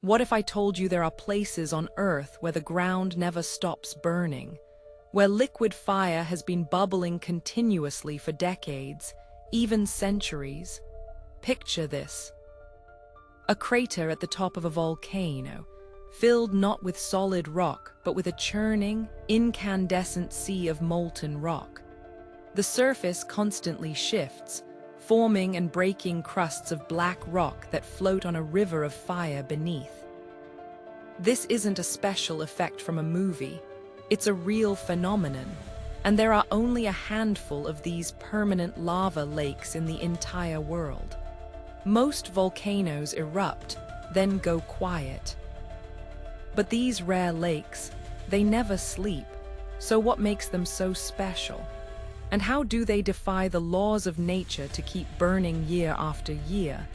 What if I told you there are places on Earth where the ground never stops burning, where liquid fire has been bubbling continuously for decades, even centuries? Picture this. A crater at the top of a volcano, filled not with solid rock, but with a churning, incandescent sea of molten rock. The surface constantly shifts, forming and breaking crusts of black rock that float on a river of fire beneath. This isn't a special effect from a movie, it's a real phenomenon, and there are only a handful of these permanent lava lakes in the entire world. Most volcanoes erupt, then go quiet. But these rare lakes, they never sleep, so what makes them so special? And how do they defy the laws of nature to keep burning year after year?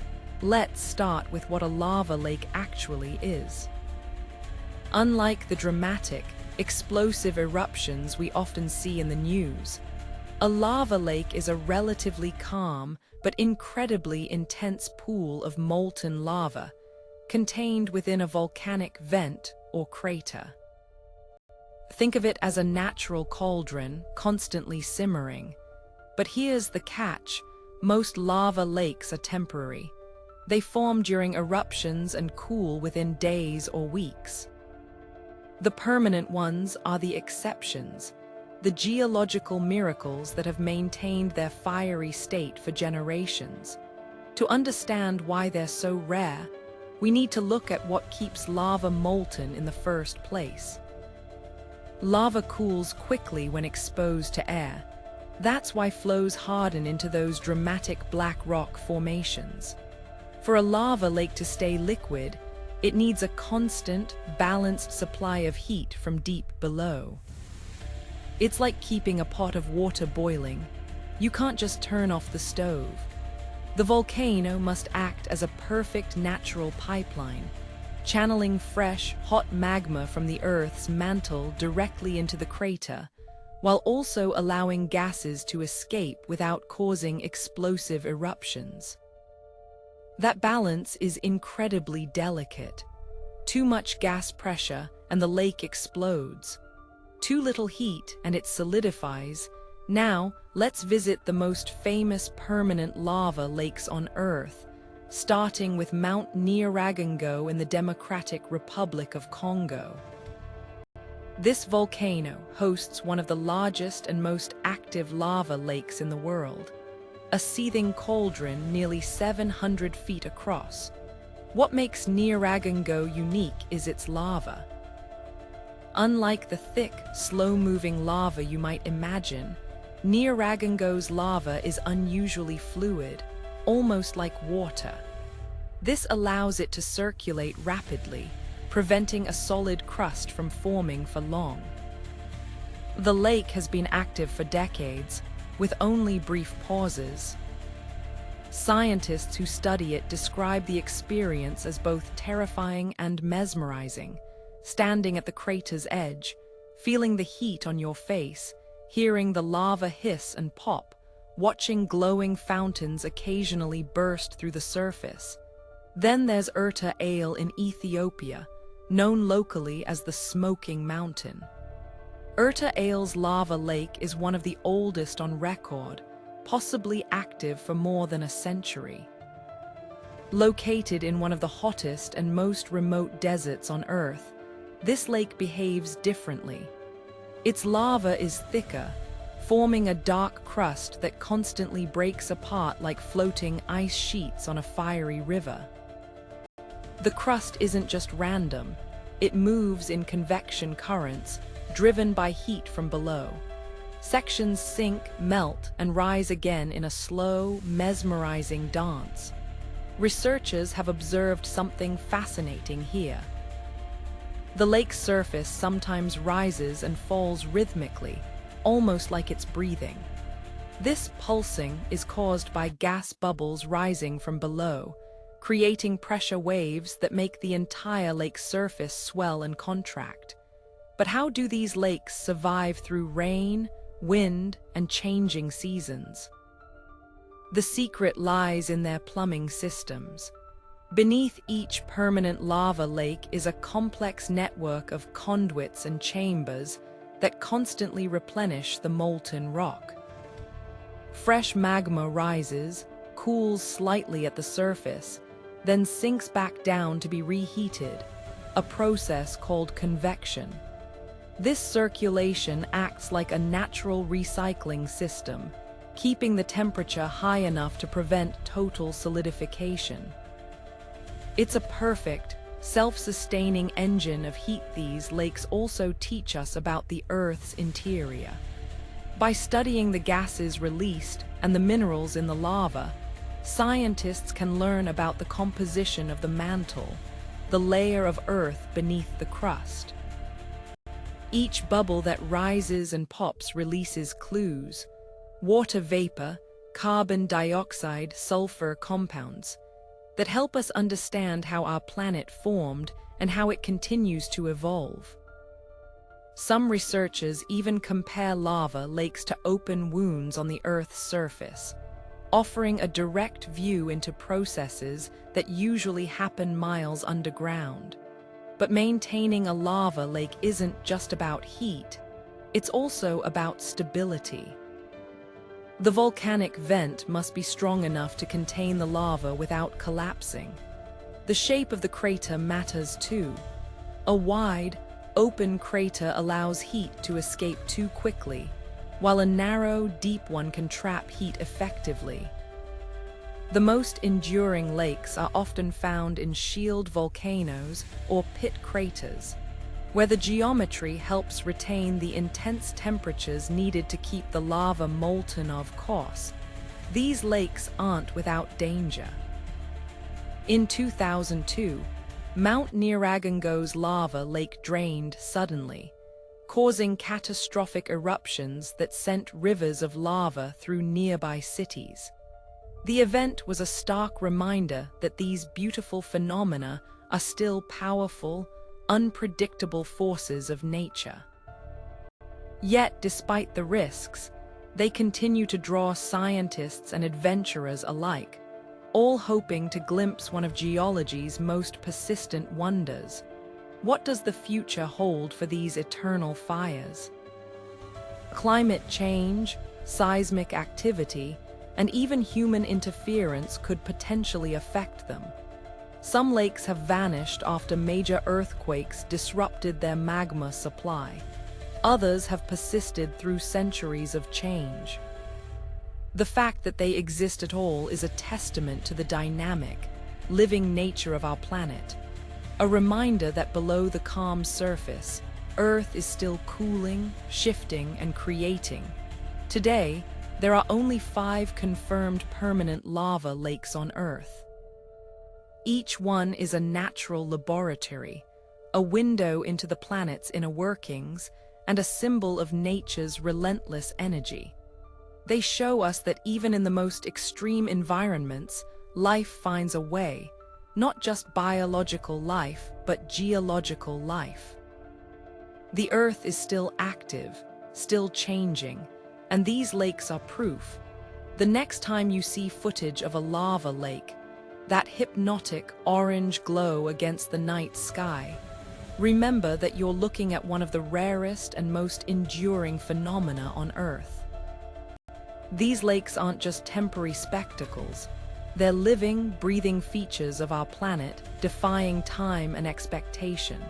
Let's start with what a lava lake actually is. Unlike the dramatic, explosive eruptions we often see in the news, a lava lake is a relatively calm but incredibly intense pool of molten lava, contained within a volcanic vent or crater. Think of it as a natural cauldron, constantly simmering. But here's the catch: most lava lakes are temporary. They form during eruptions and cool within days or weeks. The permanent ones are the exceptions, the geological miracles that have maintained their fiery state for generations. To understand why they're so rare, we need to look at what keeps lava molten in the first place. Lava cools quickly when exposed to air. That's why flows harden into those dramatic black rock formations. For a lava lake to stay liquid, it needs a constant, balanced supply of heat from deep below. It's like keeping a pot of water boiling. You can't just turn off the stove. The volcano must act as a perfect natural pipeline, channeling fresh, hot magma from the Earth's mantle directly into the crater, while also allowing gases to escape without causing explosive eruptions. That balance is incredibly delicate. Too much gas pressure and the lake explodes. Too little heat and it solidifies. Now, let's visit the most famous permanent lava lakes on Earth, starting with Mount Nyiragongo in the Democratic Republic of Congo. This volcano hosts one of the largest and most active lava lakes in the world, a seething cauldron nearly 700 feet across. What makes Nyiragongo unique is its lava. Unlike the thick, slow-moving lava you might imagine, Nyiragongo's lava is unusually fluid, almost like water. This allows it to circulate rapidly, preventing a solid crust from forming for long. The lake has been active for decades, with only brief pauses. Scientists who study it describe the experience as both terrifying and mesmerizing, standing at the crater's edge, feeling the heat on your face, hearing the lava hiss and pop, watching glowing fountains occasionally burst through the surface. Then there's Erta Ale in Ethiopia, known locally as the Smoking Mountain. Erta Ale's lava lake is one of the oldest on record, possibly active for more than a century. Located in one of the hottest and most remote deserts on Earth, this lake behaves differently. Its lava is thicker, forming a dark crust that constantly breaks apart like floating ice sheets on a fiery river. The crust isn't just random, it moves in convection currents, driven by heat from below. Sections sink, melt, and rise again in a slow, mesmerizing dance. Researchers have observed something fascinating here. The lake's surface sometimes rises and falls rhythmically, almost like it's breathing. This pulsing is caused by gas bubbles rising from below, creating pressure waves that make the entire lake's surface swell and contract. But how do these lakes survive through rain, wind, and changing seasons? The secret lies in their plumbing systems. Beneath each permanent lava lake is a complex network of conduits and chambers that constantly replenish the molten rock. Fresh magma rises, cools slightly at the surface, then sinks back down to be reheated, a process called convection. This circulation acts like a natural recycling system, keeping the temperature high enough to prevent total solidification. It's a perfect, self-sustaining engine of heat. These lakes also teach us about the Earth's interior. By studying the gases released and the minerals in the lava, scientists can learn about the composition of the mantle, the layer of Earth beneath the crust. Each bubble that rises and pops releases clues: water vapor, carbon dioxide, sulfur compounds that help us understand how our planet formed and how it continues to evolve. Some researchers even compare lava lakes to open wounds on the Earth's surface, offering a direct view into processes that usually happen miles underground. But maintaining a lava lake isn't just about heat, it's also about stability. The volcanic vent must be strong enough to contain the lava without collapsing. The shape of the crater matters too. A wide, open crater allows heat to escape too quickly, while a narrow, deep one can trap heat effectively. The most enduring lakes are often found in shield volcanoes or pit craters, where the geometry helps retain the intense temperatures needed to keep the lava molten. Of course, these lakes aren't without danger. In 2002, Mount Nyiragongo's lava lake drained suddenly, causing catastrophic eruptions that sent rivers of lava through nearby cities. The event was a stark reminder that these beautiful phenomena are still powerful, unpredictable forces of nature. Yet, despite the risks, they continue to draw scientists and adventurers alike, all hoping to glimpse one of geology's most persistent wonders. What does the future hold for these eternal fires? Climate change, seismic activity, and even human interference could potentially affect them. Some lakes have vanished after major earthquakes disrupted their magma supply. Others have persisted through centuries of change. The fact that they exist at all is a testament to the dynamic, living nature of our planet, a reminder that below the calm surface, Earth is still cooling, shifting, and creating. Today, there are only 5 confirmed permanent lava lakes on Earth. Each one is a natural laboratory, a window into the planet's inner workings, and a symbol of nature's relentless energy. They show us that even in the most extreme environments, life finds a way, not just biological life, but geological life. The Earth is still active, still changing, and these lakes are proof. The next time you see footage of a lava lake, that hypnotic orange glow against the night sky, remember that you're looking at one of the rarest and most enduring phenomena on Earth. These lakes aren't just temporary spectacles. They're living, breathing features of our planet, defying time and expectation.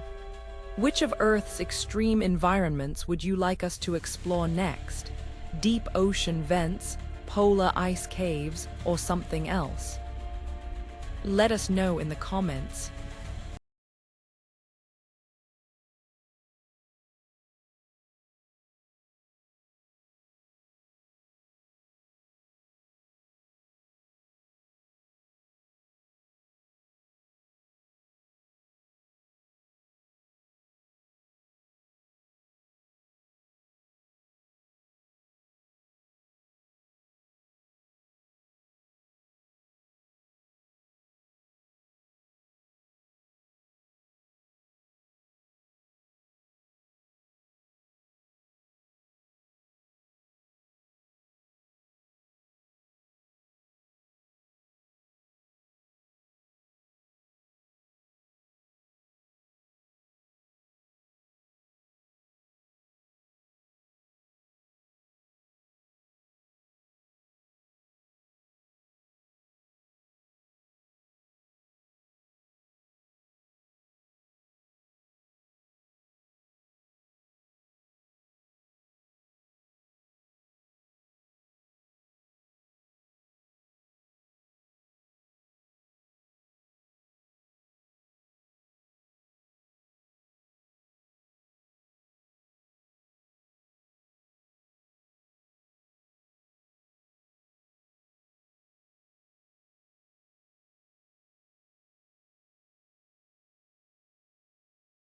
Which of Earth's extreme environments would you like us to explore next? Deep ocean vents, polar ice caves, or something else? Let us know in the comments.